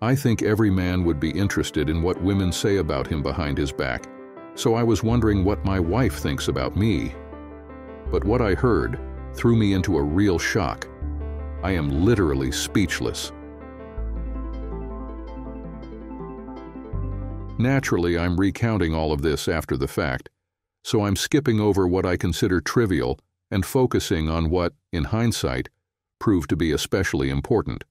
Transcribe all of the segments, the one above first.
I think every man would be interested in what women say about him behind his back, so I was wondering what my wife thinks about me. But what I heard threw me into a real shock. I am literally speechless. Naturally, I'm recounting all of this after the fact, so I'm skipping over what I consider trivial and focusing on what, in hindsight, proved to be especially important.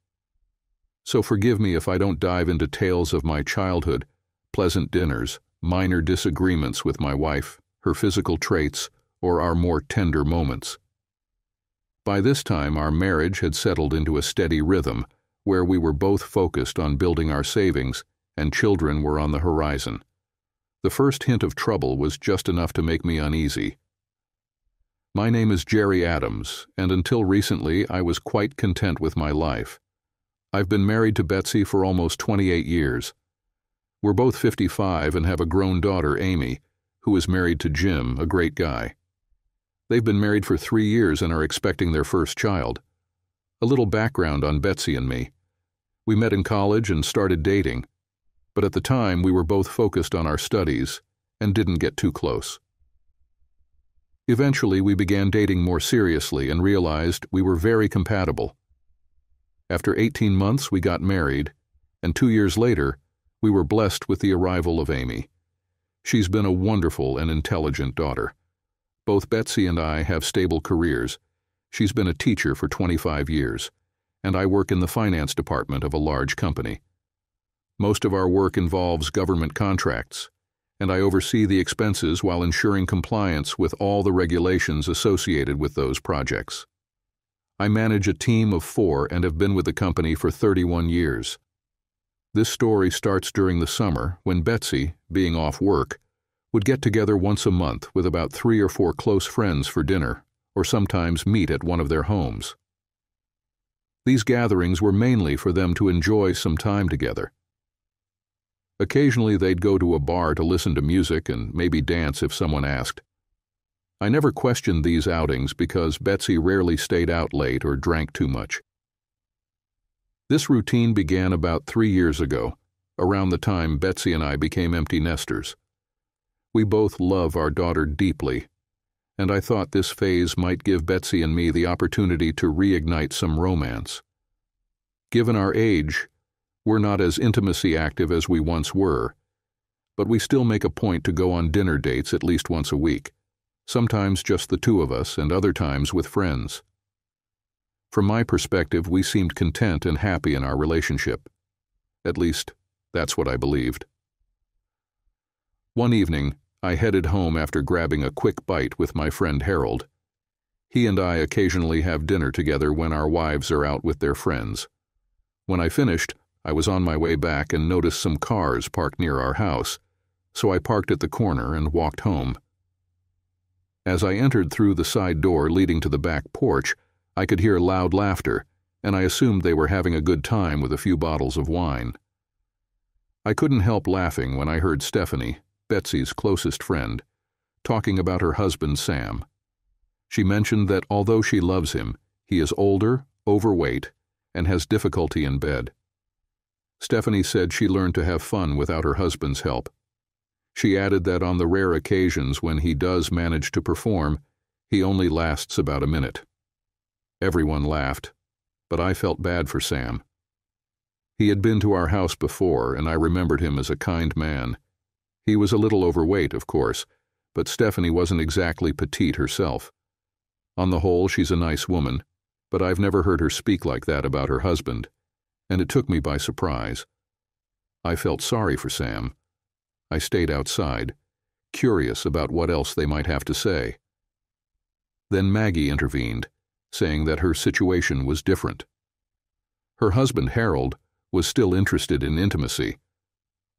So forgive me if I don't dive into tales of my childhood, pleasant dinners, minor disagreements with my wife, her physical traits, or our more tender moments. By this time, our marriage had settled into a steady rhythm where we were both focused on building our savings and children were on the horizon. The first hint of trouble was just enough to make me uneasy. My name is Jerry Adams, and until recently I was quite content with my life. I've been married to Betsy for almost 28 years. We're both 55 and have a grown daughter, Amy, who is married to Jim, a great guy. They've been married for 3 years and are expecting their first child. A little background on Betsy and me. We met in college and started dating, but at the time we were both focused on our studies and didn't get too close. Eventually we began dating more seriously and realized we were very compatible. After 18 months we got married, and 2 years later we were blessed with the arrival of Amy. She's been a wonderful and intelligent daughter. Both Betsy and I have stable careers. She's been a teacher for 25 years, and I work in the finance department of a large company. Most of our work involves government contracts, and I oversee the expenses while ensuring compliance with all the regulations associated with those projects. I manage a team of 4 and have been with the company for 31 years. This story starts during the summer when Betsy, being off work, would get together once a month with about 3 or 4 close friends for dinner, or sometimes meet at one of their homes. These gatherings were mainly for them to enjoy some time together. Occasionally they'd go to a bar to listen to music and maybe dance if someone asked. I never questioned these outings because Betsy rarely stayed out late or drank too much. This routine began about 3 years ago, around the time Betsy and I became empty nesters. We both love our daughter deeply, and I thought this phase might give Betsy and me the opportunity to reignite some romance. Given our age, we're not as intimacy active as we once were, but we still make a point to go on dinner dates at least once a week. Sometimes just the 2 of us and other times with friends. From my perspective, we seemed content and happy in our relationship. At least, that's what I believed. One evening, I headed home after grabbing a quick bite with my friend Harold. He and I occasionally have dinner together when our wives are out with their friends. When I finished, I was on my way back and noticed some cars parked near our house, so I parked at the corner and walked home. As I entered through the side door leading to the back porch, I could hear loud laughter, and I assumed they were having a good time with a few bottles of wine. I couldn't help laughing when I heard Stephanie, Betsy's closest friend, talking about her husband Sam. She mentioned that although she loves him, he is older, overweight, and has difficulty in bed. Stephanie said she learned to have fun without her husband's help. She added that on the rare occasions when he does manage to perform, he only lasts about a minute. Everyone laughed, but I felt bad for Sam. He had been to our house before, and I remembered him as a kind man. He was a little overweight, of course, but Stephanie wasn't exactly petite herself. On the whole, she's a nice woman, but I've never heard her speak like that about her husband, and it took me by surprise. I felt sorry for Sam. I stayed outside, curious about what else they might have to say. Then Maggie intervened, saying that her situation was different. Her husband, Harold, was still interested in intimacy,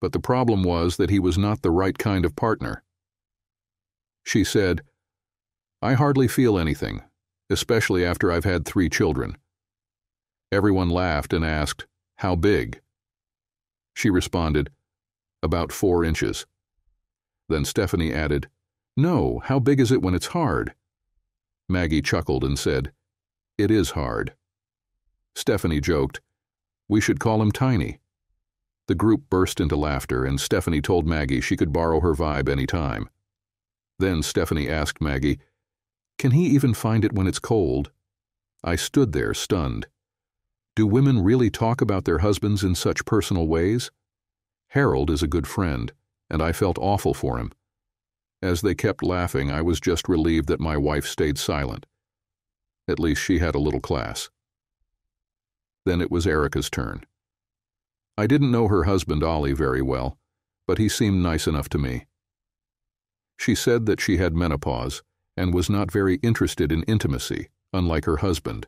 but the problem was that he was not the right kind of partner. She said, "I hardly feel anything, especially after I've had 3 children." Everyone laughed and asked, "How big?" She responded, "About 4 inches. Then Stephanie added, "No, how big is it when it's hard?" Maggie chuckled and said, "It is hard." Stephanie joked, "We should call him Tiny." The group burst into laughter, and Stephanie told Maggie she could borrow her vibe any time. Then Stephanie asked Maggie, "Can he even find it when it's cold?" I stood there stunned. Do women really talk about their husbands in such personal ways? Harold is a good friend, and I felt awful for him. As they kept laughing, I was just relieved that my wife stayed silent. At least she had a little class. Then it was Erica's turn. I didn't know her husband Ollie very well, but he seemed nice enough to me. She said that she had menopause and was not very interested in intimacy, unlike her husband,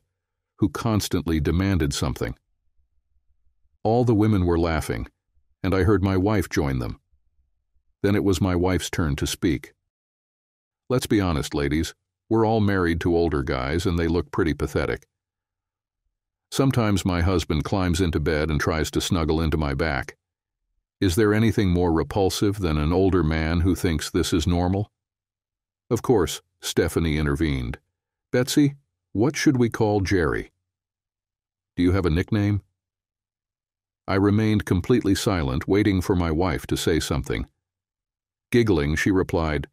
who constantly demanded something. All the women were laughing, and I heard my wife join them. Then it was my wife's turn to speak. Let's be honest, ladies, we're all married to older guys and they look pretty pathetic. Sometimes my husband climbs into bed and tries to snuggle into my back. Is there anything more repulsive than an older man who thinks this is normal? Of course, Stephanie intervened. Betsy, what should we call Jerry? Do you have a nickname? I remained completely silent, waiting for my wife to say something. Giggling, she replied,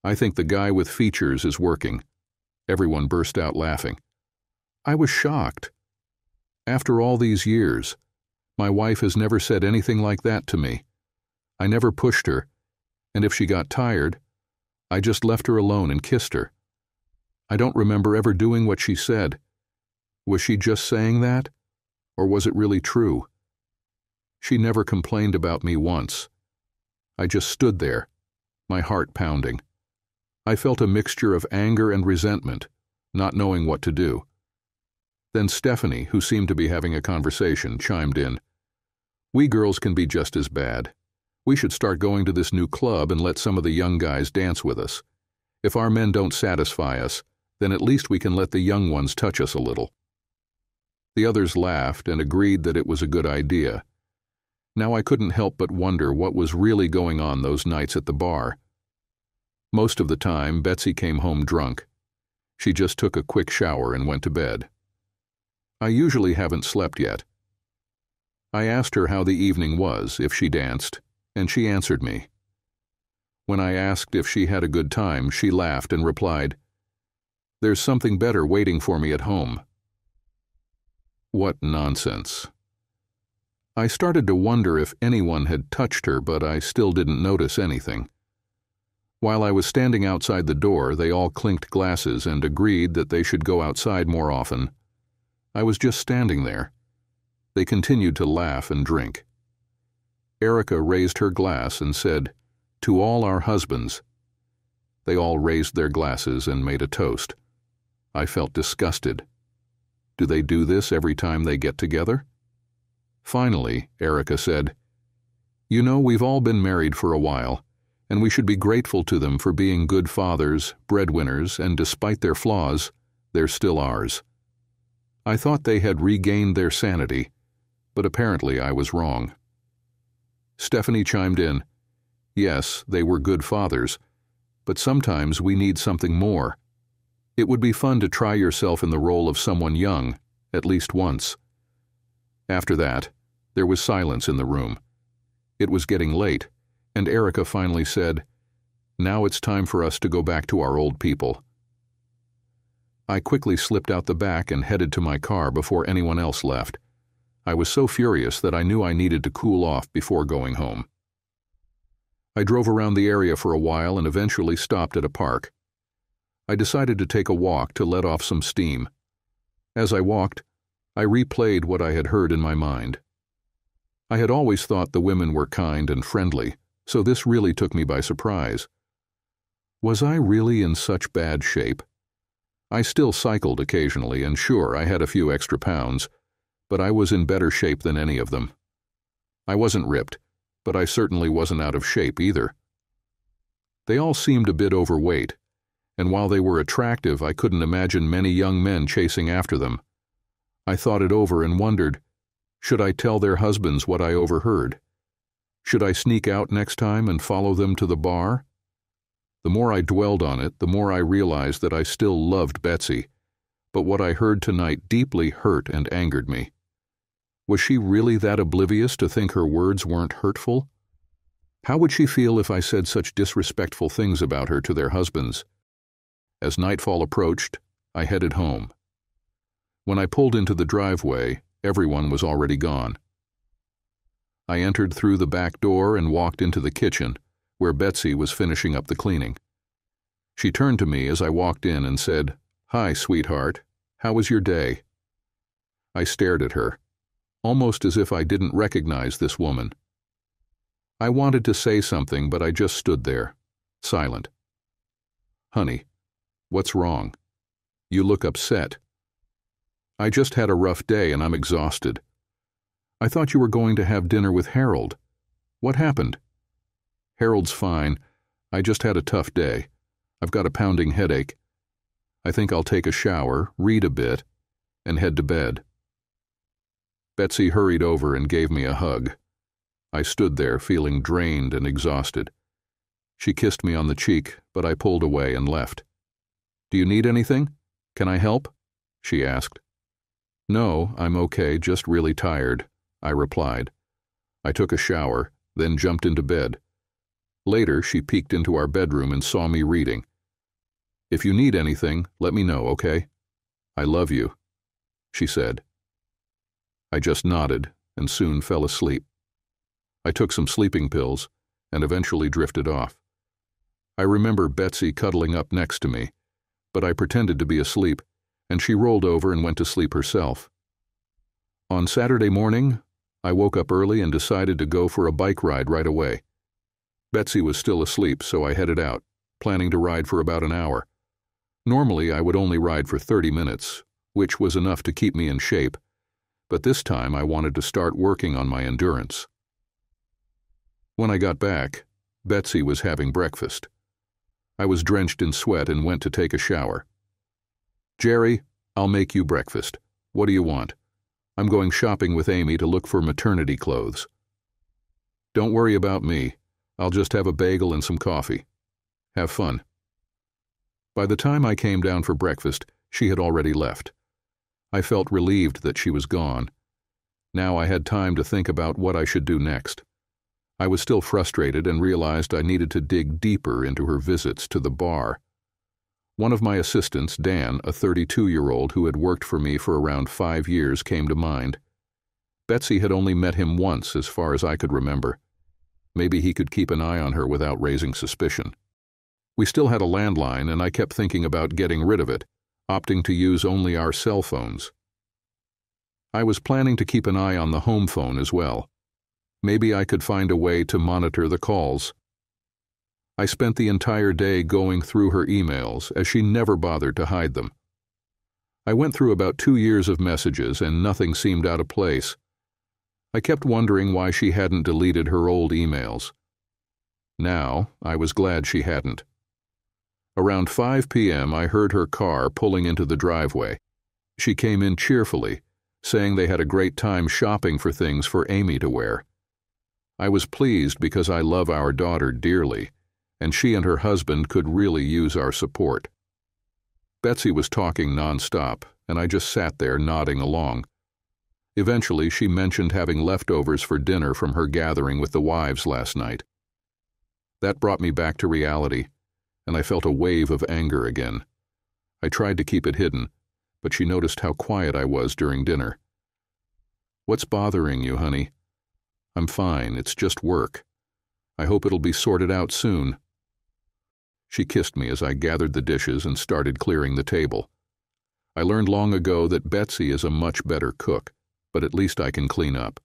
I think the guy with features is working. Everyone burst out laughing. I was shocked. After all these years, my wife has never said anything like that to me. I never pushed her, and if she got tired, I just left her alone and kissed her. I don't remember ever doing what she said. Was she just saying that, or was it really true? She never complained about me once. I just stood there, my heart pounding. I felt a mixture of anger and resentment, not knowing what to do. Then Stephanie, who seemed to be having a conversation, chimed in. We girls can be just as bad. We should start going to this new club and let some of the young guys dance with us. If our men don't satisfy us, then at least we can let the young ones touch us a little. The others laughed and agreed that it was a good idea. Now I couldn't help but wonder what was really going on those nights at the bar. Most of the time, Betsy came home drunk. She just took a quick shower and went to bed. I usually haven't slept yet. I asked her how the evening was, if she danced, and she answered me. When I asked if she had a good time, she laughed and replied, There's something better waiting for me at home. What nonsense. I started to wonder if anyone had touched her, but I still didn't notice anything. While I was standing outside the door, they all clinked glasses and agreed that they should go outside more often. I was just standing there. They continued to laugh and drink. Erica raised her glass and said, To all our husbands. They all raised their glasses and made a toast. I felt disgusted. Do they do this every time they get together? Finally, Erica said, You know, we've all been married for a while, and we should be grateful to them for being good fathers, breadwinners, and despite their flaws, they're still ours. I thought they had regained their sanity, but apparently I was wrong. Stephanie chimed in, Yes, they were good fathers, but sometimes we need something more. It would be fun to try yourself in the role of someone young, at least once. After that, there was silence in the room. It was getting late, and Erica finally said, Now it's time for us to go back to our old people. I quickly slipped out the back and headed to my car before anyone else left. I was so furious that I knew I needed to cool off before going home. I drove around the area for a while and eventually stopped at a park. I decided to take a walk to let off some steam. As I walked, I replayed what I had heard in my mind. I had always thought the women were kind and friendly, so this really took me by surprise. Was I really in such bad shape? I still cycled occasionally, and sure, I had a few extra pounds, but I was in better shape than any of them. I wasn't ripped, but I certainly wasn't out of shape either. They all seemed a bit overweight, and while they were attractive, I couldn't imagine many young men chasing after them. I thought it over and wondered, should I tell their husbands what I overheard? Should I sneak out next time and follow them to the bar? The more I dwelled on it, the more I realized that I still loved Betsy, but what I heard tonight deeply hurt and angered me. Was she really that oblivious to think her words weren't hurtful? How would she feel if I said such disrespectful things about her to their husbands? As nightfall approached, I headed home. When I pulled into the driveway, everyone was already gone. I entered through the back door and walked into the kitchen, where Betsy was finishing up the cleaning. She turned to me as I walked in and said, "Hi, sweetheart. How was your day?" I stared at her, almost as if I didn't recognize this woman. I wanted to say something, but I just stood there, silent. "Honey, what's wrong? You look upset." "I just had a rough day and I'm exhausted." "I thought you were going to have dinner with Harold. What happened?" "Harold's fine. I just had a tough day. I've got a pounding headache. I think I'll take a shower, read a bit, and head to bed." Betsy hurried over and gave me a hug. I stood there feeling drained and exhausted. She kissed me on the cheek, but I pulled away and left. "Do you need anything? Can I help?" she asked. "No, I'm okay, just really tired," I replied. I took a shower, then jumped into bed. Later, she peeked into our bedroom and saw me reading. "If you need anything, let me know, okay? I love you," she said. I just nodded and soon fell asleep. I took some sleeping pills and eventually drifted off. I remember Betsy cuddling up next to me, but I pretended to be asleep, and she rolled over and went to sleep herself. On Saturday morning, I woke up early and decided to go for a bike ride right away. Betsy was still asleep, so I headed out, planning to ride for about an hour. Normally, I would only ride for 30 minutes, which was enough to keep me in shape, but this time I wanted to start working on my endurance. When I got back, Betsy was having breakfast. I was drenched in sweat and went to take a shower. "Jerry, I'll make you breakfast. What do you want? I'm going shopping with Amy to look for maternity clothes." "Don't worry about me. I'll just have a bagel and some coffee. Have fun." By the time I came down for breakfast, she had already left. I felt relieved that she was gone. Now I had time to think about what I should do next. I was still frustrated and realized I needed to dig deeper into her visits to the bar. One of my assistants, Dan, a 32-year-old who had worked for me for around 5 years, came to mind. Betsy had only met him once, as far as I could remember. Maybe he could keep an eye on her without raising suspicion. We still had a landline, and I kept thinking about getting rid of it, opting to use only our cell phones. I was planning to keep an eye on the home phone as well. Maybe I could find a way to monitor the calls. I spent the entire day going through her emails, as she never bothered to hide them. I went through about 2 years of messages, and nothing seemed out of place. I kept wondering why she hadn't deleted her old emails. Now, I was glad she hadn't. Around 5 p.m., I heard her car pulling into the driveway. She came in cheerfully, saying they had a great time shopping for things for Amy to wear. I was pleased because I love our daughter dearly, and she and her husband could really use our support. Betsy was talking nonstop, and I just sat there nodding along. Eventually, she mentioned having leftovers for dinner from her gathering with the wives last night. That brought me back to reality, and I felt a wave of anger again. I tried to keep it hidden, but she noticed how quiet I was during dinner. "What's bothering you, honey?" "I'm fine, it's just work. I hope it'll be sorted out soon." She kissed me as I gathered the dishes and started clearing the table. I learned long ago that Betsy is a much better cook, but at least I can clean up.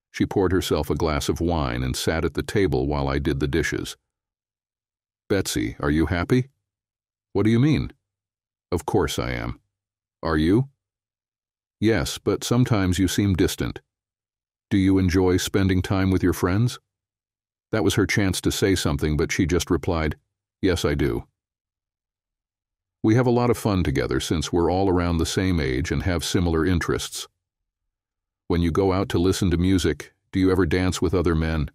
She poured herself a glass of wine and sat at the table while I did the dishes. "Betsy, are you happy?" "What do you mean?" "Of course I am. Are you?" "Yes, but sometimes you seem distant. Do you enjoy spending time with your friends?" That was her chance to say something, but she just replied, "Yes, I do." We have a lot of fun together since we're all around the same age and have similar interests. When you go out to listen to music, do you ever dance with other men?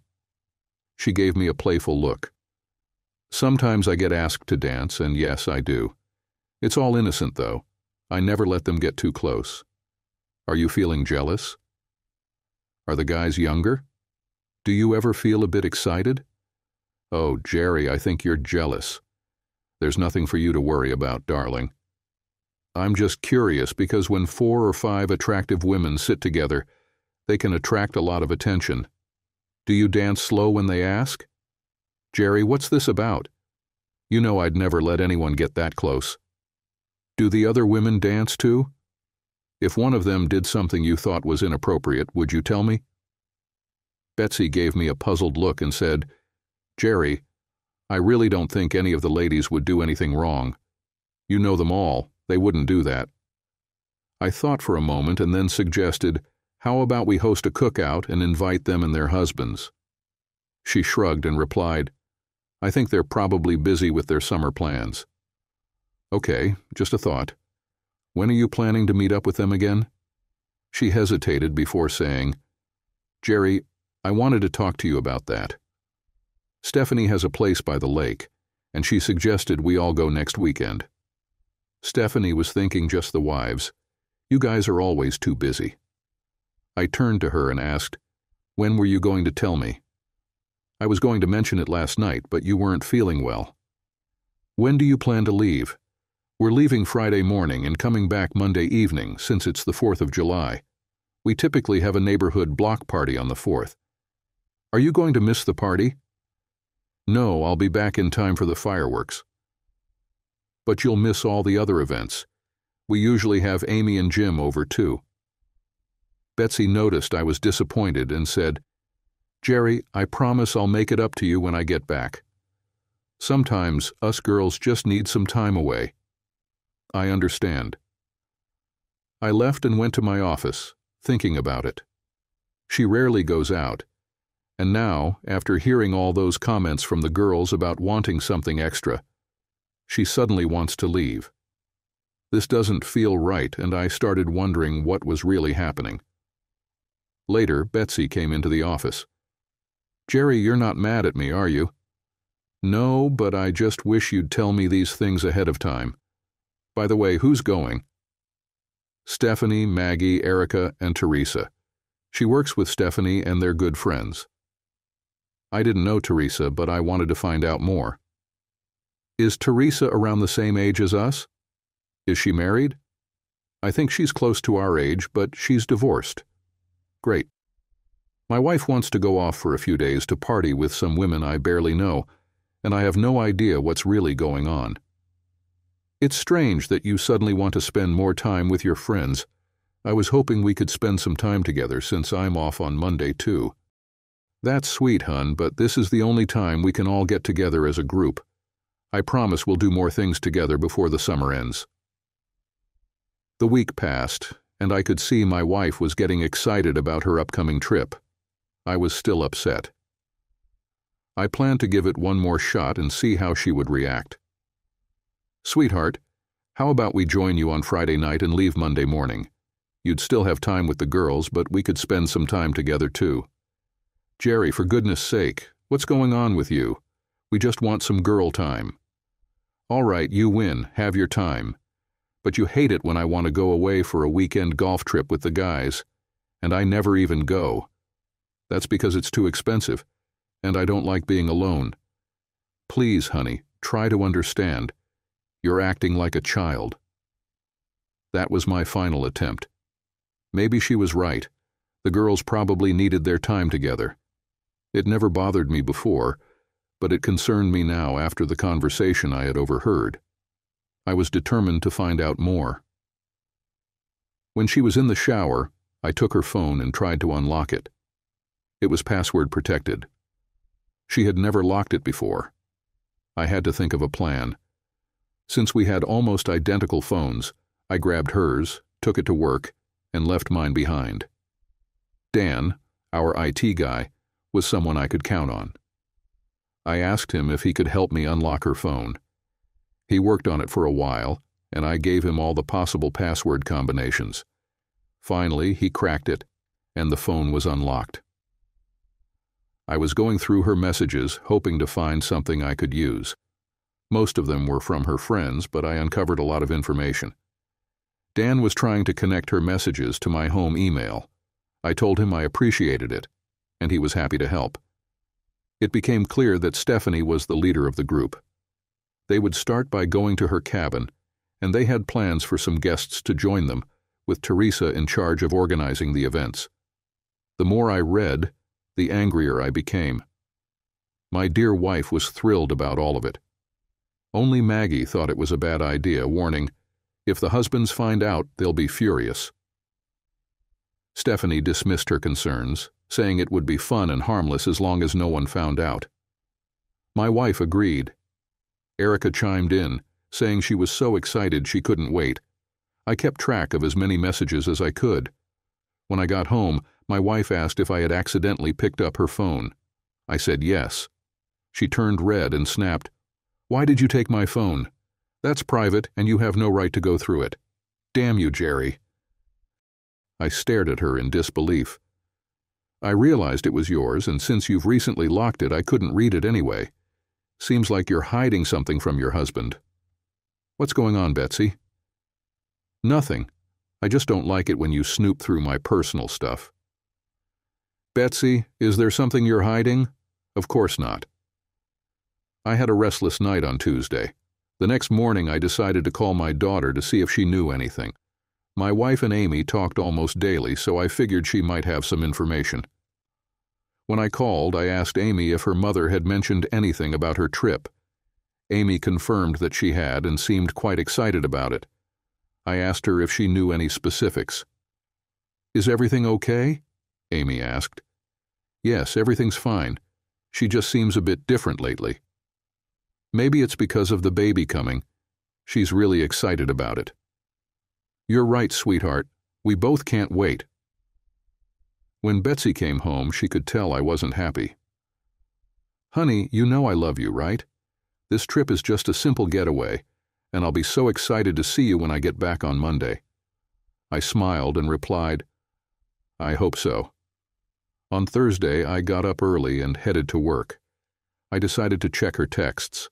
She gave me a playful look. Sometimes I get asked to dance, and yes, I do. It's all innocent, though. I never let them get too close. Are you feeling jealous? Are the guys younger? Do you ever feel a bit excited? Oh, Jerry, I think you're jealous. There's nothing for you to worry about, darling. I'm just curious because when 4 or 5 attractive women sit together, they can attract a lot of attention. Do you dance slow when they ask? Jerry, what's this about? You know I'd never let anyone get that close. Do the other women dance too? If one of them did something you thought was inappropriate, would you tell me? Betsy gave me a puzzled look and said, Jerry, I really don't think any of the ladies would do anything wrong. You know them all. They wouldn't do that. I thought for a moment and then suggested, how about we host a cookout and invite them and their husbands? She shrugged and replied, I think they're probably busy with their summer plans. Okay, just a thought. When are you planning to meet up with them again? She hesitated before saying, Jerry, I wanted to talk to you about that. Stephanie has a place by the lake, and she suggested we all go next weekend. Stephanie was thinking just the wives. You guys are always too busy. I turned to her and asked, when were you going to tell me? I was going to mention it last night, but you weren't feeling well. When do you plan to leave? We're leaving Friday morning and coming back Monday evening since it's the 4th of July. We typically have a neighborhood block party on the 4th. Are you going to miss the party? No, I'll be back in time for the fireworks. But you'll miss all the other events. We usually have Amy and Jim over too. Betsy noticed I was disappointed and said, Jerry, I promise I'll make it up to you when I get back. Sometimes us girls just need some time away. I understand. I left and went to my office, thinking about it. She rarely goes out, and now, after hearing all those comments from the girls about wanting something extra, she suddenly wants to leave. This doesn't feel right, and I started wondering what was really happening. Later, Betsy came into the office. Jerry, you're not mad at me, are you? No, but I just wish you'd tell me these things ahead of time. By the way, who's going? Stephanie, Maggie, Erica, and Teresa. She works with Stephanie and they're good friends. I didn't know Teresa, but I wanted to find out more. Is Teresa around the same age as us? Is she married? I think she's close to our age, but she's divorced. Great. My wife wants to go off for a few days to party with some women I barely know, and I have no idea what's really going on. It's strange that you suddenly want to spend more time with your friends. I was hoping we could spend some time together since I'm off on Monday too. That's sweet, hun, but this is the only time we can all get together as a group. I promise we'll do more things together before the summer ends. The week passed, and I could see my wife was getting excited about her upcoming trip. I was still upset. I planned to give it one more shot and see how she would react. Sweetheart, how about we join you on Friday night and leave Monday morning? You'd still have time with the girls, but we could spend some time together too. Jerry, for goodness sake, what's going on with you? We just want some girl time. All right, you win, have your time. But you hate it when I want to go away for a weekend golf trip with the guys, and I never even go. That's because it's too expensive, and I don't like being alone. Please, honey, try to understand. You're acting like a child. That was my final attempt. Maybe she was right. The girls probably needed their time together. It never bothered me before, but it concerned me now after the conversation I had overheard. I was determined to find out more. When she was in the shower, I took her phone and tried to unlock it. It was password protected. She had never locked it before. I had to think of a plan. Since we had almost identical phones, I grabbed hers, took it to work, and left mine behind. Dan, our IT guy, was someone I could count on. I asked him if he could help me unlock her phone. He worked on it for a while, and I gave him all the possible password combinations. Finally, he cracked it, and the phone was unlocked. I was going through her messages, hoping to find something I could use. Most of them were from her friends, but I uncovered a lot of information. Dan was trying to connect her messages to my home email. I told him I appreciated it, and he was happy to help. It became clear that Stephanie was the leader of the group. They would start by going to her cabin, and they had plans for some guests to join them, with Teresa in charge of organizing the events. The more I read, the angrier I became. My dear wife was thrilled about all of it. Only Maggie thought it was a bad idea, warning, "If the husbands find out, they'll be furious." Stephanie dismissed her concerns, saying it would be fun and harmless as long as no one found out. My wife agreed. Erica chimed in, saying she was so excited she couldn't wait. I kept track of as many messages as I could. When I got home, my wife asked if I had accidentally picked up her phone. I said yes. She turned red and snapped, "Why did you take my phone? That's private and you have no right to go through it. Damn you, Jerry." I stared at her in disbelief. "I realized it was yours, and since you've recently locked it, I couldn't read it anyway. Seems like you're hiding something from your husband." "What's going on, Betsy?" "Nothing. I just don't like it when you snoop through my personal stuff." "Betsy, is there something you're hiding?" "Of course not." I had a restless night on Tuesday. The next morning I decided to call my daughter to see if she knew anything. My wife and Amy talked almost daily, so I figured she might have some information. When I called, I asked Amy if her mother had mentioned anything about her trip. Amy confirmed that she had and seemed quite excited about it. I asked her if she knew any specifics. "Is everything okay?" Amy asked. "Yes, everything's fine. She just seems a bit different lately. Maybe it's because of the baby coming. She's really excited about it." "You're right, sweetheart. We both can't wait." When Betsy came home, she could tell I wasn't happy. "Honey, you know I love you, right? This trip is just a simple getaway, and I'll be so excited to see you when I get back on Monday." I smiled and replied, "I hope so." On Thursday, I got up early and headed to work. I decided to check her texts.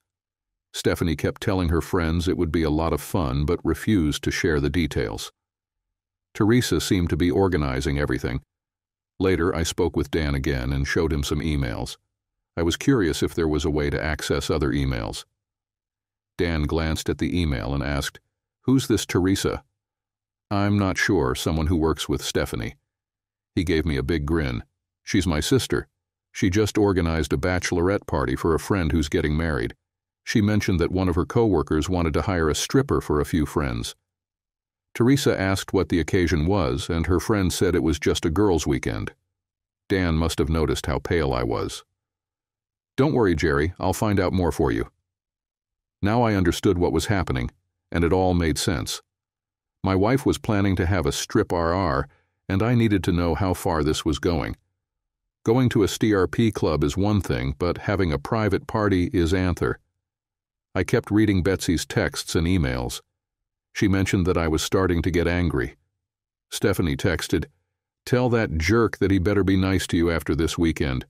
Stephanie kept telling her friends it would be a lot of fun, but refused to share the details. Teresa seemed to be organizing everything. Later, I spoke with Dan again and showed him some emails. I was curious if there was a way to access other emails. Dan glanced at the email and asked, "Who's this Teresa?" "I'm not sure, someone who works with Stephanie." He gave me a big grin. "She's my sister. She just organized a bachelorette party for a friend who's getting married. She mentioned that one of her coworkers wanted to hire a stripper for a few friends." Teresa asked what the occasion was, and her friend said it was just a girls' weekend. Dan must have noticed how pale I was. "Don't worry, Jerry, I'll find out more for you." Now I understood what was happening, and it all made sense. My wife was planning to have a strip RR, and I needed to know how far this was going. Going to a STRP club is one thing, but having a private party is another. I kept reading Betsy's texts and emails. She mentioned that I was starting to get angry. Stephanie texted, "Tell that jerk that he better be nice to you after this weekend,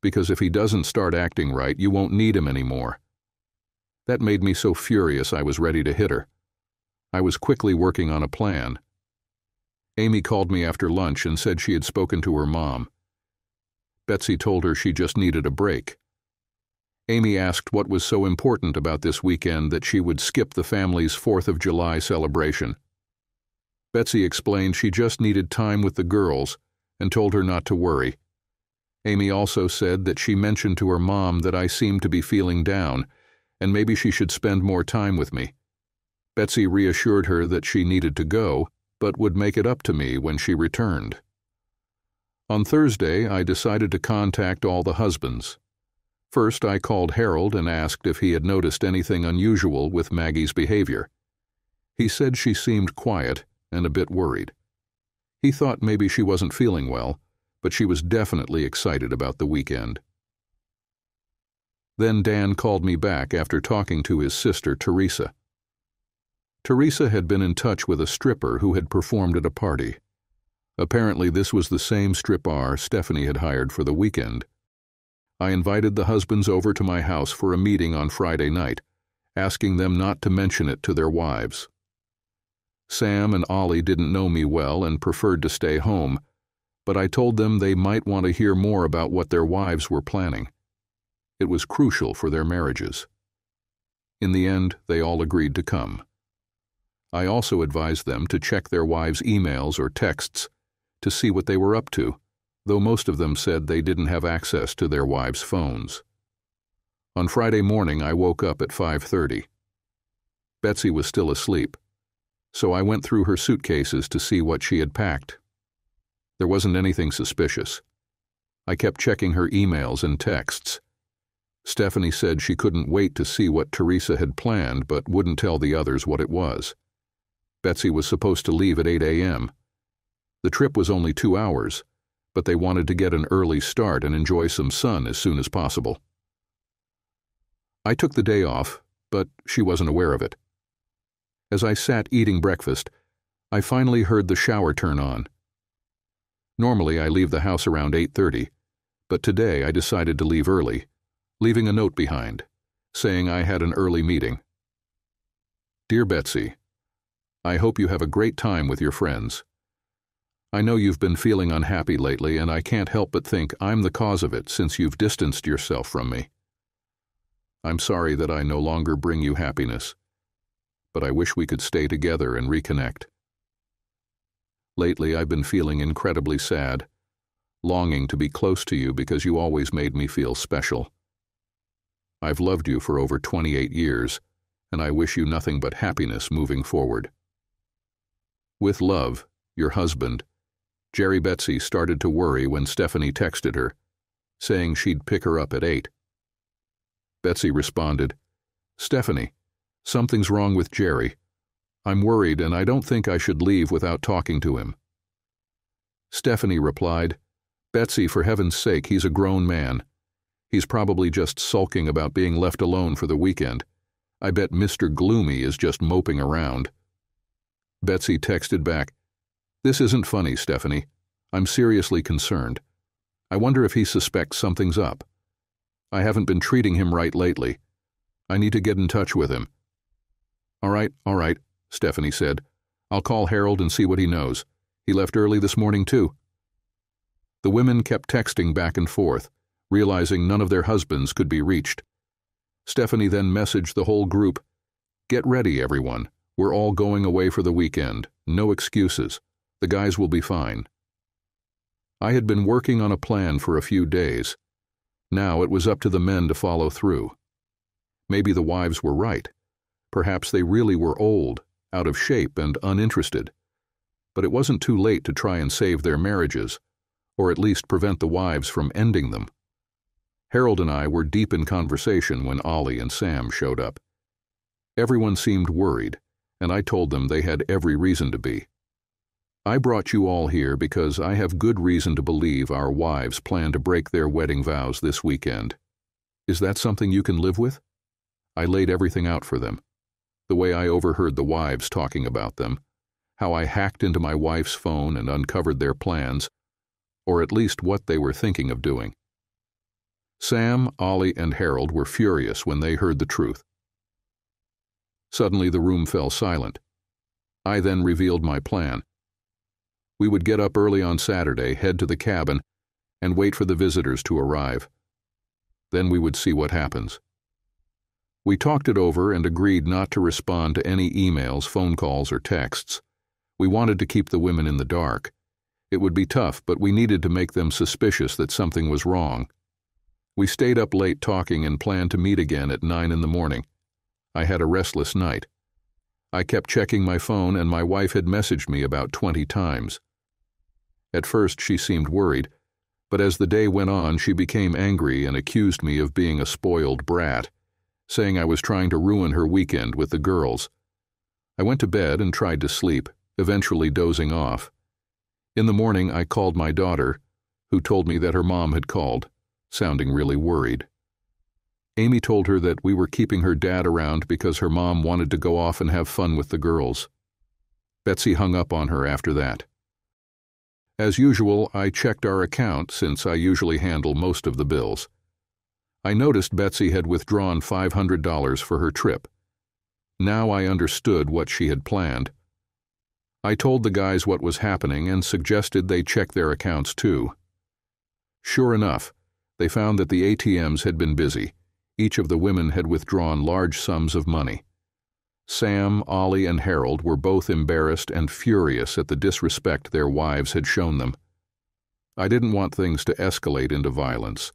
because if he doesn't start acting right, you won't need him anymore." That made me so furious I was ready to hit her. I was quickly working on a plan. Amy called me after lunch and said she had spoken to her mom. Betsy told her she just needed a break. Amy asked what was so important about this weekend that she would skip the family's 4th of July celebration. Betsy explained she just needed time with the girls and told her not to worry. Amy also said that she mentioned to her mom that I seemed to be feeling down and maybe she should spend more time with me. Betsy reassured her that she needed to go, but would make it up to me when she returned. On Thursday, I decided to contact all the husbands. First, I called Harold and asked if he had noticed anything unusual with Maggie's behavior. He said she seemed quiet and a bit worried. He thought maybe she wasn't feeling well, but she was definitely excited about the weekend. Then Dan called me back after talking to his sister, Teresa. Teresa had been in touch with a stripper who had performed at a party. Apparently, this was the same stripper Stephanie had hired for the weekend. I invited the husbands over to my house for a meeting on Friday night, asking them not to mention it to their wives. Sam and Ollie didn't know me well and preferred to stay home, but I told them they might want to hear more about what their wives were planning. It was crucial for their marriages. In the end, they all agreed to come. I also advised them to check their wives' emails or texts to see what they were up to, though most of them said they didn't have access to their wives' phones. On Friday morning, I woke up at 5:30. Betsy was still asleep, so I went through her suitcases to see what she had packed. There wasn't anything suspicious. I kept checking her emails and texts. Stephanie said she couldn't wait to see what Teresa had planned but wouldn't tell the others what it was. Betsy was supposed to leave at 8 a.m. The trip was only 2 hours, but they wanted to get an early start and enjoy some sun as soon as possible. I took the day off, but she wasn't aware of it. As I sat eating breakfast, I finally heard the shower turn on. Normally I leave the house around 8:30, but today I decided to leave early, leaving a note behind, saying I had an early meeting. Dear Betsy, I hope you have a great time with your friends. I know you've been feeling unhappy lately, and I can't help but think I'm the cause of it since you've distanced yourself from me. I'm sorry that I no longer bring you happiness, but I wish we could stay together and reconnect. Lately, I've been feeling incredibly sad, longing to be close to you because you always made me feel special. I've loved you for over 28 years, and I wish you nothing but happiness moving forward. With love, your husband. Jerry. Betsy started to worry when Stephanie texted her, saying she'd pick her up at 8. Betsy responded, Stephanie, something's wrong with Jerry. I'm worried and I don't think I should leave without talking to him. Stephanie replied, Betsy, for heaven's sake, he's a grown man. He's probably just sulking about being left alone for the weekend. I bet Mr. Gloomy is just moping around. Betsy texted back, This isn't funny, Stephanie. I'm seriously concerned. I wonder if he suspects something's up. I haven't been treating him right lately. I need to get in touch with him. All right, Stephanie said. I'll call Harold and see what he knows. He left early this morning, too. The women kept texting back and forth, realizing none of their husbands could be reached. Stephanie then messaged the whole group, Get ready, everyone. We're all going away for the weekend. No excuses. The guys will be fine. I had been working on a plan for a few days. Now it was up to the men to follow through. Maybe the wives were right. Perhaps they really were old, out of shape, and uninterested. But it wasn't too late to try and save their marriages, or at least prevent the wives from ending them. Harold and I were deep in conversation when Ollie and Sam showed up. Everyone seemed worried, and I told them they had every reason to be. I brought you all here because I have good reason to believe our wives plan to break their wedding vows this weekend. Is that something you can live with? I laid everything out for them. The way I overheard the wives talking about them, how I hacked into my wife's phone and uncovered their plans, or at least what they were thinking of doing. Sam, Ollie, and Harold were furious when they heard the truth. Suddenly the room fell silent. I then revealed my plan. We would get up early on Saturday, head to the cabin, and wait for the visitors to arrive. Then we would see what happens. We talked it over and agreed not to respond to any emails, phone calls, or texts. We wanted to keep the women in the dark. It would be tough, but we needed to make them suspicious that something was wrong. We stayed up late talking and planned to meet again at 9 in the morning. I had a restless night. I kept checking my phone, and my wife had messaged me about 20 times. At first she seemed worried, but as the day went on she became angry and accused me of being a spoiled brat, saying I was trying to ruin her weekend with the girls. I went to bed and tried to sleep, eventually dozing off. In the morning I called my daughter, who told me that her mom had called, sounding really worried. Amy told her that we were keeping her dad around because her mom wanted to go off and have fun with the girls. Betsy hung up on her after that. As usual, I checked our account since I usually handle most of the bills. I noticed Betsy had withdrawn $500 for her trip. Now I understood what she had planned. I told the guys what was happening and suggested they check their accounts too. Sure enough, they found that the ATMs had been busy. Each of the women had withdrawn large sums of money. Sam, Ollie, and Harold were both embarrassed and furious at the disrespect their wives had shown them. I didn't want things to escalate into violence,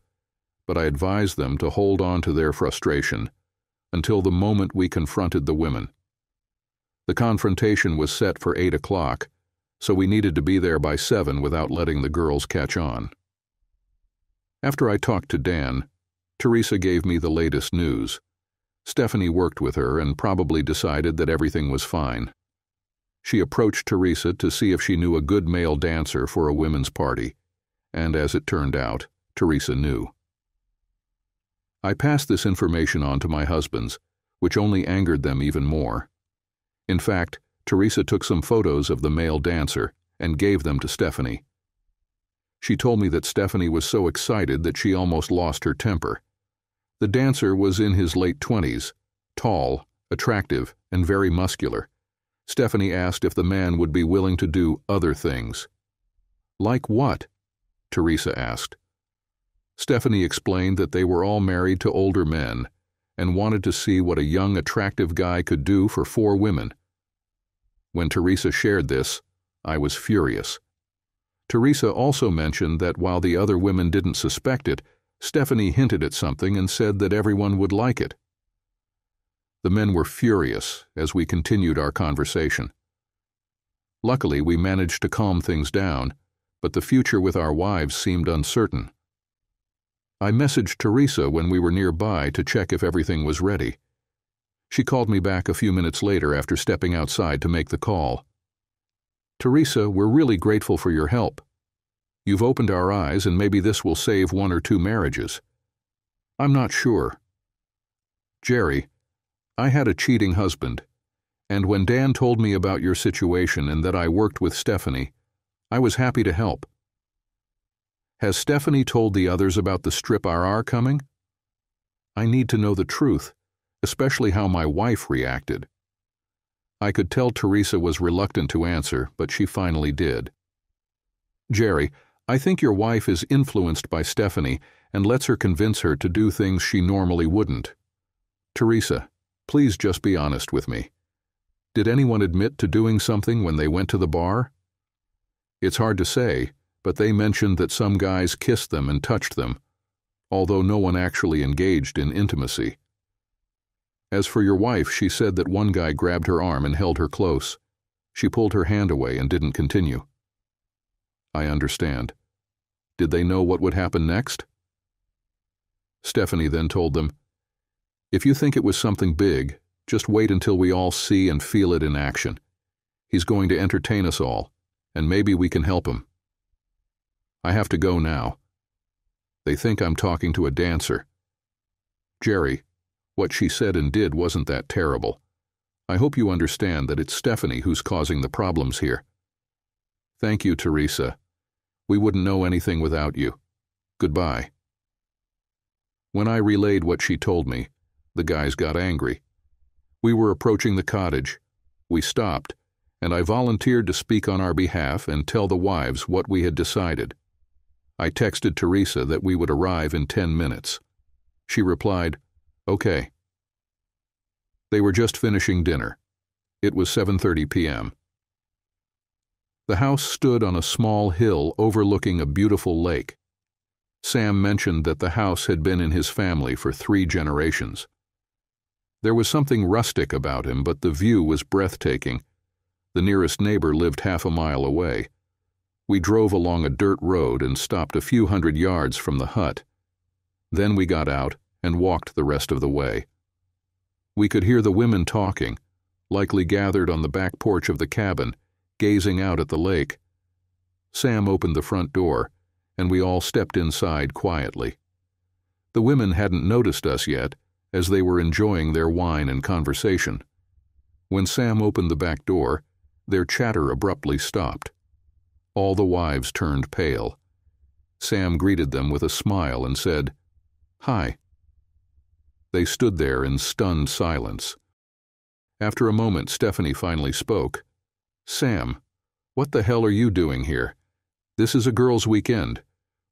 but I advised them to hold on to their frustration until the moment we confronted the women. The confrontation was set for 8 o'clock, so we needed to be there by 7 without letting the girls catch on. After I talked to Dan, Teresa gave me the latest news. Stephanie worked with her and probably decided that everything was fine. She approached Teresa to see if she knew a good male dancer for a women's party, and as it turned out, Teresa knew. I passed this information on to my husbands, which only angered them even more. In fact, Teresa took some photos of the male dancer and gave them to Stephanie. She told me that Stephanie was so excited that she almost lost her temper. The dancer was in his late 20s, tall, attractive, and very muscular. Stephanie asked if the man would be willing to do other things. Like what? Teresa asked. Stephanie explained that they were all married to older men and wanted to see what a young, attractive guy could do for 4 women. When Teresa shared this, I was furious. Teresa also mentioned that while the other women didn't suspect it, Stephanie hinted at something and said that everyone would like it. The men were furious as we continued our conversation. Luckily, we managed to calm things down, but the future with our wives seemed uncertain. I messaged Teresa when we were nearby to check if everything was ready. She called me back a few minutes later after stepping outside to make the call. Teresa, we're really grateful for your help. You've opened our eyes, and maybe this will save 1 or 2 marriages. I'm not sure. Jerry, I had a cheating husband, and when Dan told me about your situation and that I worked with Stephanie, I was happy to help. Has Stephanie told the others about the strip RR coming? I need to know the truth, especially how my wife reacted. I could tell Teresa was reluctant to answer, but she finally did. Jerry, I think your wife is influenced by Stephanie and lets her convince her to do things she normally wouldn't. Teresa, please just be honest with me. Did anyone admit to doing something when they went to the bar? It's hard to say, but they mentioned that some guys kissed them and touched them, although no one actually engaged in intimacy. As for your wife, she said that one guy grabbed her arm and held her close. She pulled her hand away and didn't continue. I understand. Did they know what would happen next? Stephanie then told them, if you think it was something big, just wait until we all see and feel it in action. He's going to entertain us all, and maybe we can help him. I have to go now. They think I'm talking to a dancer. Jerry, what she said and did wasn't that terrible. I hope you understand that it's Stephanie who's causing the problems here. Thank you, Teresa. We wouldn't know anything without you. Goodbye. When I relayed what she told me, the guys got angry. We were approaching the cottage. We stopped, and I volunteered to speak on our behalf and tell the wives what we had decided. I texted Teresa that we would arrive in 10 minutes. She replied, okay. They were just finishing dinner. It was 7:30 p.m. The house stood on a small hill overlooking a beautiful lake. Sam mentioned that the house had been in his family for 3 generations. There was something rustic about him, but the view was breathtaking. The nearest neighbor lived half a mile away. We drove along a dirt road and stopped a few hundred yards from the hut. Then we got out and walked the rest of the way. We could hear the women talking, likely gathered on the back porch of the cabin, gazing out at the lake. Sam opened the front door, and we all stepped inside quietly. The women hadn't noticed us yet, as they were enjoying their wine and conversation. When Sam opened the back door, their chatter abruptly stopped. All the wives turned pale. Sam greeted them with a smile and said, "Hi." They stood there in stunned silence. After a moment, Stephanie finally spoke. Sam, what the hell are you doing here? This is a girls' weekend.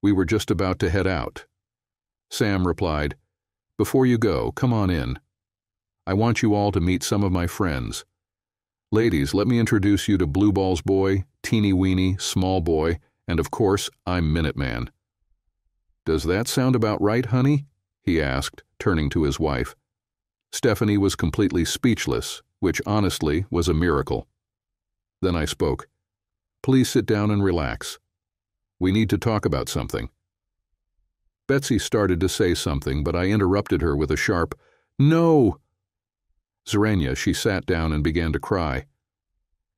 We were just about to head out. Sam replied, Before you go, come on in. I want you all to meet some of my friends. Ladies, let me introduce you to Blue Balls Boy, Teeny Weeny, Small Boy, and of course, I'm Minuteman. Does that sound about right, honey? He asked, turning to his wife. Stephanie was completely speechless, which honestly was a miracle. Then I spoke. Please sit down and relax. We need to talk about something. Betsy started to say something, but I interrupted her with a sharp, No! Xerenia, she sat down and began to cry.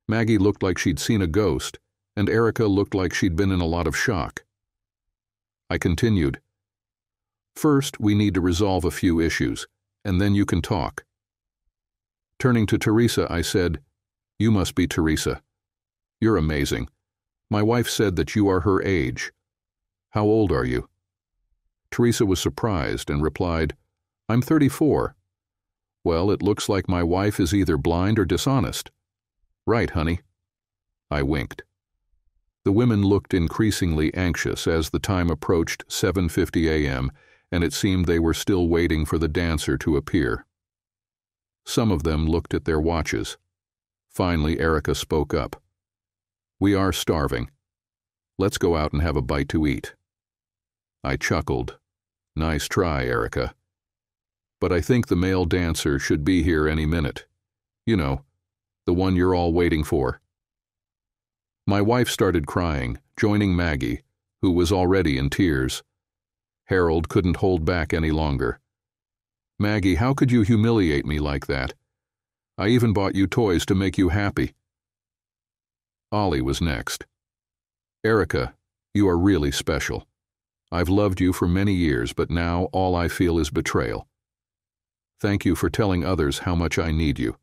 Maggie looked like she'd seen a ghost, and Erica looked like she'd been in a lot of shock. I continued. First, we need to resolve a few issues, and then you can talk. Turning to Teresa, I said, You must be Teresa. You're amazing. My wife said that you are her age. How old are you? Teresa was surprised and replied, I'm 34. Well, it looks like my wife is either blind or dishonest. Right, honey. I winked. The women looked increasingly anxious as the time approached 7:50 a.m., and it seemed they were still waiting for the dancer to appear. Some of them looked at their watches. Finally, Erica spoke up. We are starving. Let's go out and have a bite to eat. I chuckled. Nice try, Erica. But I think the male dancer should be here any minute. You know, the one you're all waiting for. My wife started crying, joining Maggie, who was already in tears. Harold couldn't hold back any longer. Maggie, how could you humiliate me like that? I even bought you toys to make you happy. Ollie was next. Erica, you are really special. I've loved you for many years, but now all I feel is betrayal. Thank you for telling others how much I need you.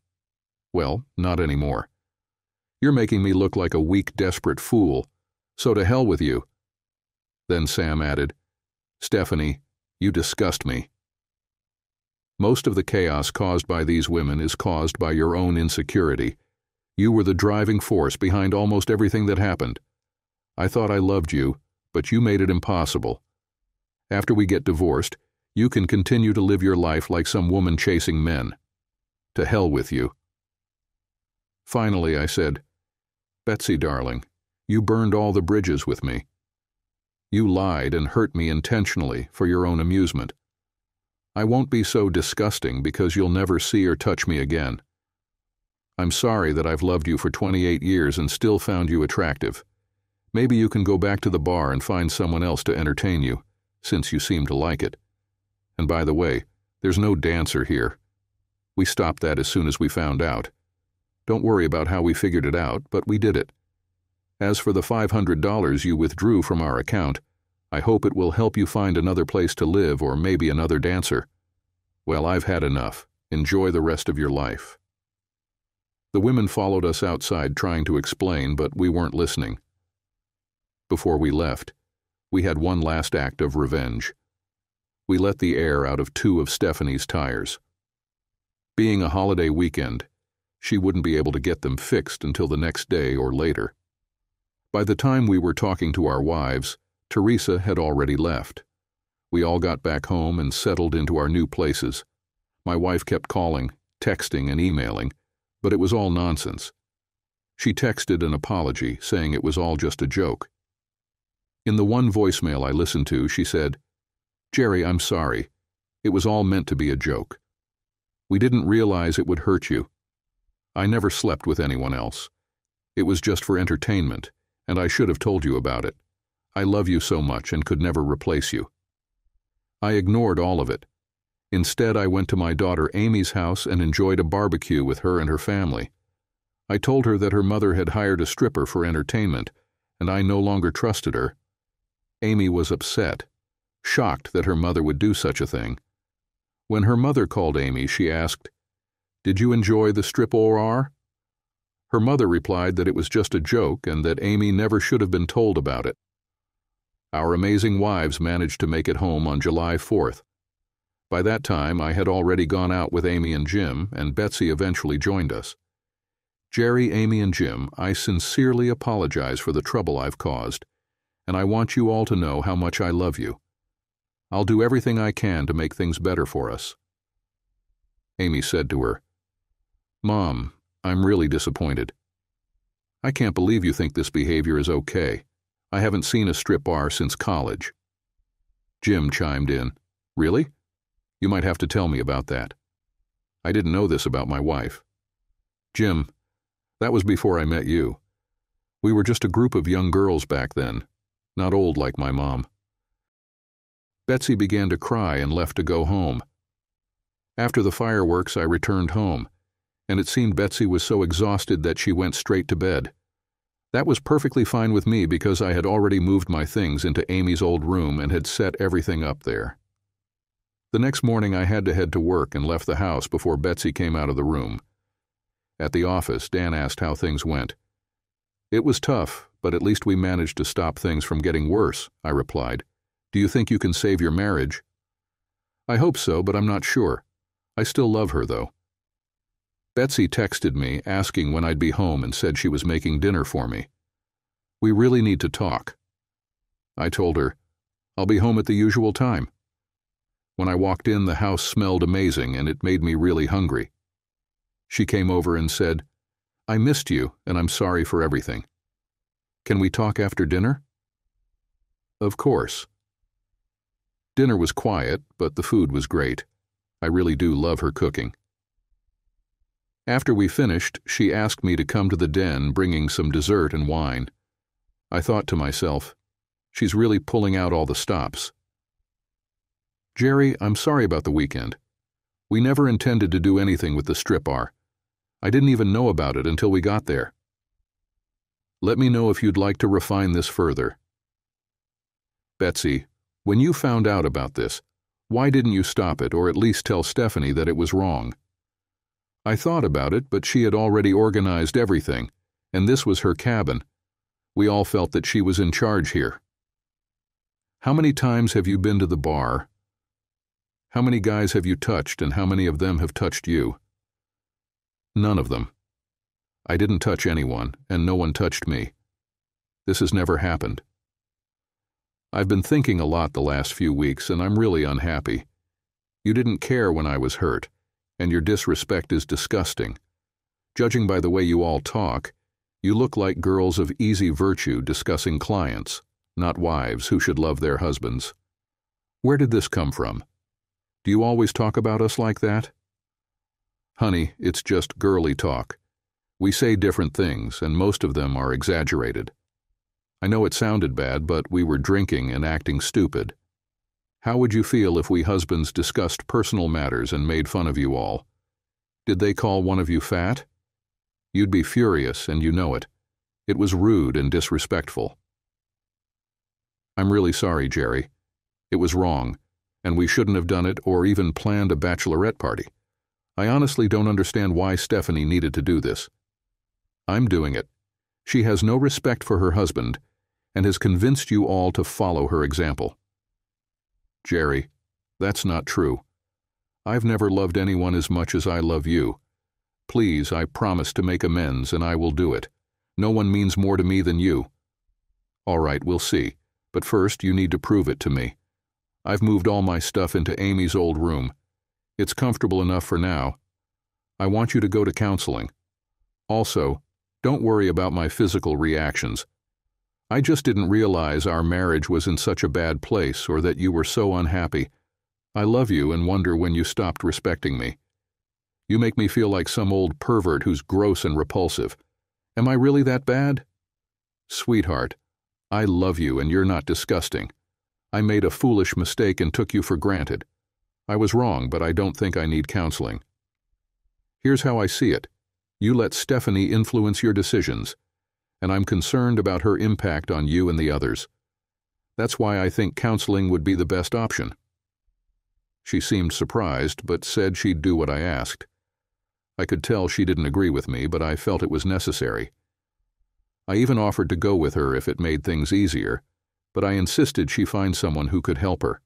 Well, not anymore. You're making me look like a weak, desperate fool, so to hell with you. Then Sam added, Stephanie, you disgust me. Most of the chaos caused by these women is caused by your own insecurity. You were the driving force behind almost everything that happened. I thought I loved you, but you made it impossible. After we get divorced, you can continue to live your life like some woman chasing men. To hell with you. Finally, I said, Betsy, darling, you burned all the bridges with me. You lied and hurt me intentionally for your own amusement. I won't be so disgusting because you'll never see or touch me again. I'm sorry that I've loved you for 28 years and still found you attractive. Maybe you can go back to the bar and find someone else to entertain you, since you seem to like it. And by the way, there's no dancer here. We stopped that as soon as we found out. Don't worry about how we figured it out, but we did it. As for the $500 you withdrew from our account, I hope it will help you find another place to live or maybe another dancer. Well, I've had enough. Enjoy the rest of your life. The women followed us outside trying to explain, but we weren't listening. Before we left, we had one last act of revenge. We let the air out of 2 of Stephanie's tires. Being a holiday weekend, she wouldn't be able to get them fixed until the next day or later. By the time we were talking to our wives, Teresa had already left. We all got back home and settled into our new places. My wife kept calling, texting, and emailing, but it was all nonsense. She texted an apology, saying it was all just a joke. In the one voicemail I listened to, she said, Jerry, I'm sorry. It was all meant to be a joke. We didn't realize it would hurt you. I never slept with anyone else. It was just for entertainment, and I should have told you about it. I love you so much and could never replace you. I ignored all of it. Instead, I went to my daughter Amy's house and enjoyed a barbecue with her and her family. I told her that her mother had hired a stripper for entertainment, and I no longer trusted her. Amy was upset, shocked that her mother would do such a thing. When her mother called Amy, she asked, Did you enjoy the strip or? Her mother replied that it was just a joke and that Amy never should have been told about it. Our amazing wives managed to make it home on July 4th. By that time, I had already gone out with Amy and Jim, and Betsy eventually joined us. Jerry, Amy, and Jim, I sincerely apologize for the trouble I've caused, and I want you all to know how much I love you. I'll do everything I can to make things better for us." Amy said to her, "Mom, I'm really disappointed. I can't believe you think this behavior is okay. I haven't seen a strip bar since college." Jim chimed in, "Really? You might have to tell me about that. I didn't know this about my wife." "Jim, that was before I met you. We were just a group of young girls back then, not old like my mom." Betsy began to cry and left to go home. After the fireworks, I returned home, and it seemed Betsy was so exhausted that she went straight to bed. That was perfectly fine with me because I had already moved my things into Amy's old room and had set everything up there. The next morning I had to head to work and left the house before Betsy came out of the room. At the office, Dan asked how things went. "It was tough, but at least we managed to stop things from getting worse," I replied. "Do you think you can save your marriage?" "I hope so, but I'm not sure. I still love her, though." Betsy texted me asking when I'd be home and said she was making dinner for me. "We really need to talk." I told her, "I'll be home at the usual time." When I walked in, the house smelled amazing and it made me really hungry. She came over and said, "I missed you and I'm sorry for everything. Can we talk after dinner?" Of course. Dinner was quiet, but the food was great. I really do love her cooking. After we finished, she asked me to come to the den bringing some dessert and wine. I thought to myself, she's really pulling out all the stops. "Jerry, I'm sorry about the weekend. We never intended to do anything with the strip bar. I didn't even know about it until we got there. Let me know if you'd like to refine this further." "Betsy, when you found out about this, why didn't you stop it or at least tell Stephanie that it was wrong?" "I thought about it, but she had already organized everything, and this was her cabin. We all felt that she was in charge here." "How many times have you been to the bar? How many guys have you touched, and how many of them have touched you?" "None of them. I didn't touch anyone, and no one touched me. This has never happened. I've been thinking a lot the last few weeks, and I'm really unhappy. You didn't care when I was hurt, and your disrespect is disgusting. Judging by the way you all talk, you look like girls of easy virtue discussing clients, not wives who should love their husbands. Where did this come from? Do you always talk about us like that?" "Honey, it's just girly talk. We say different things, and most of them are exaggerated. I know it sounded bad, but we were drinking and acting stupid. How would you feel if we husbands discussed personal matters and made fun of you all? Did they call one of you fat? You'd be furious, and you know it. It was rude and disrespectful." "I'm really sorry, Jerry. It was wrong, and we shouldn't have done it or even planned a bachelorette party. I honestly don't understand why Stephanie needed to do this. I'm doing it. She has no respect for her husband and has convinced you all to follow her example." "Jerry, that's not true. I've never loved anyone as much as I love you. Please, I promise to make amends, and I will do it. No one means more to me than you." "All right, we'll see. But first, you need to prove it to me. I've moved all my stuff into Amy's old room. It's comfortable enough for now. I want you to go to counseling. Also, don't worry about my physical reactions. I just didn't realize our marriage was in such a bad place or that you were so unhappy. I love you and wonder when you stopped respecting me. You make me feel like some old pervert who's gross and repulsive. Am I really that bad? Sweetheart, I love you and you're not disgusting. I made a foolish mistake and took you for granted. I was wrong, but I don't think I need counseling. Here's how I see it. You let Stephanie influence your decisions, and I'm concerned about her impact on you and the others. That's why I think counseling would be the best option." She seemed surprised, but said she'd do what I asked. I could tell she didn't agree with me, but I felt it was necessary. I even offered to go with her if it made things easier, but I insisted she find someone who could help her.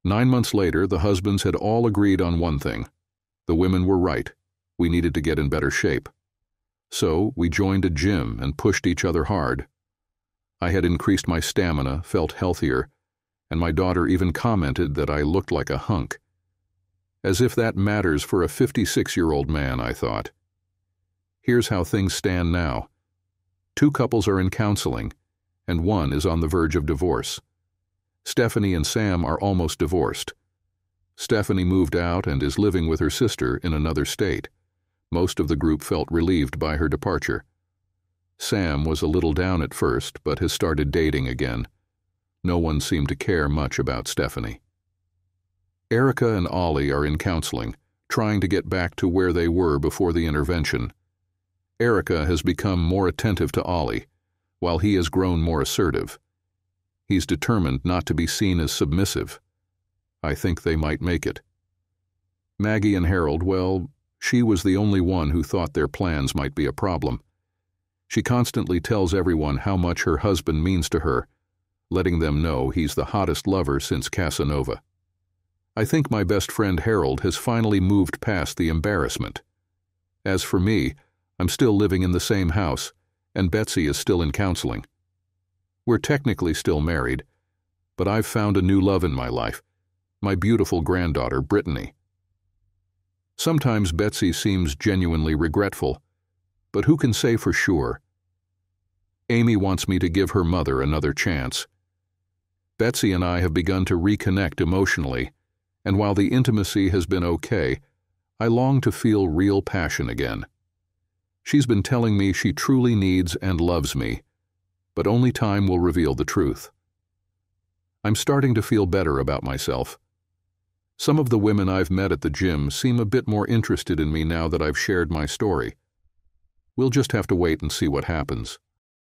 9 months later, the husbands had all agreed on one thing. The women were right. We needed to get in better shape. So we joined a gym and pushed each other hard. I had increased my stamina, felt healthier, and my daughter even commented that I looked like a hunk. As if that matters for a 56-year-old man, I thought. Here's how things stand now. 2 couples are in counseling, and 1 is on the verge of divorce. Stephanie and Sam are almost divorced. Stephanie moved out and is living with her sister in another state. Most of the group felt relieved by her departure. Sam was a little down at first, but has started dating again. No one seemed to care much about Stephanie. Erica and Ollie are in counseling, trying to get back to where they were before the intervention. Erica has become more attentive to Ollie, while he has grown more assertive. He's determined not to be seen as submissive. I think they might make it. Maggie and Harold, well, she was the only one who thought their plans might be a problem. She constantly tells everyone how much her husband means to her, letting them know he's the hottest lover since Casanova. I think my best friend Harold has finally moved past the embarrassment. As for me, I'm still living in the same house, and Betsy is still in counseling. We're technically still married, but I've found a new love in my life, my beautiful granddaughter, Brittany. Sometimes Betsy seems genuinely regretful, but who can say for sure? Amy wants me to give her mother another chance. Betsy and I have begun to reconnect emotionally, and while the intimacy has been okay, I long to feel real passion again. She's been telling me she truly needs and loves me, but only time will reveal the truth. I'm starting to feel better about myself. Some of the women I've met at the gym seem a bit more interested in me now that I've shared my story. We'll just have to wait and see what happens.